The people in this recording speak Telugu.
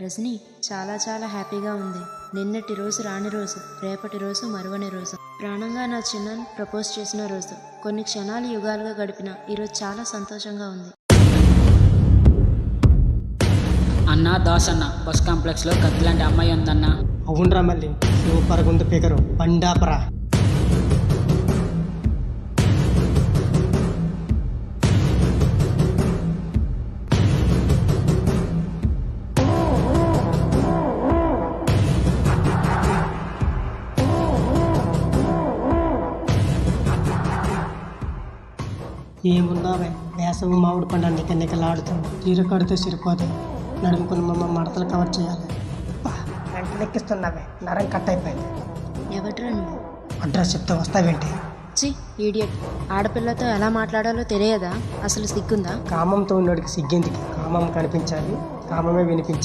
రజని, చాలా చాలా హ్యాపీగా ఉంది. నిన్నటి రోజు రాని రోజు, రేపటి రోజు మరువని రోజు. ప్రాణంగా నా చిన్నను ప్రపోజ్ చేసిన రోజు. కొన్ని క్షణాలు యుగాలుగా గడిపిన ఈరోజు చాలా సంతోషంగా ఉంది. అన్న దాస్ అన్న, బస్ కాంప్లెక్స్లో కత్తి లాంటి అమ్మాయి ఉందన్న. అవునరా మళ్ళీ సూపర్ గుంది పిగరు బండాపరా. ఏమున్నావే, వేసవి మామిడి పండు నికలాడుతుంది. చీర కడితే సిరిపోతే నడుముకున్న మమ్మ మడతలు కవర్ చేయాలి. లెక్కిస్తున్నావే, నరం కట్ అయిపోయింది. ఎవట్రా నువ్వు? అడ్రస్ చెప్తే వస్తావేంటి? చి ఈడియట్, ఆడపిల్లతో ఎలా మాట్లాడాలో తెలియదా? అసలు సిగ్గుందా? కామంతో ఉన్నోడికి సిగ్గెందుకు? కామం కనిపించాలి, కామమే వినిపించాలి.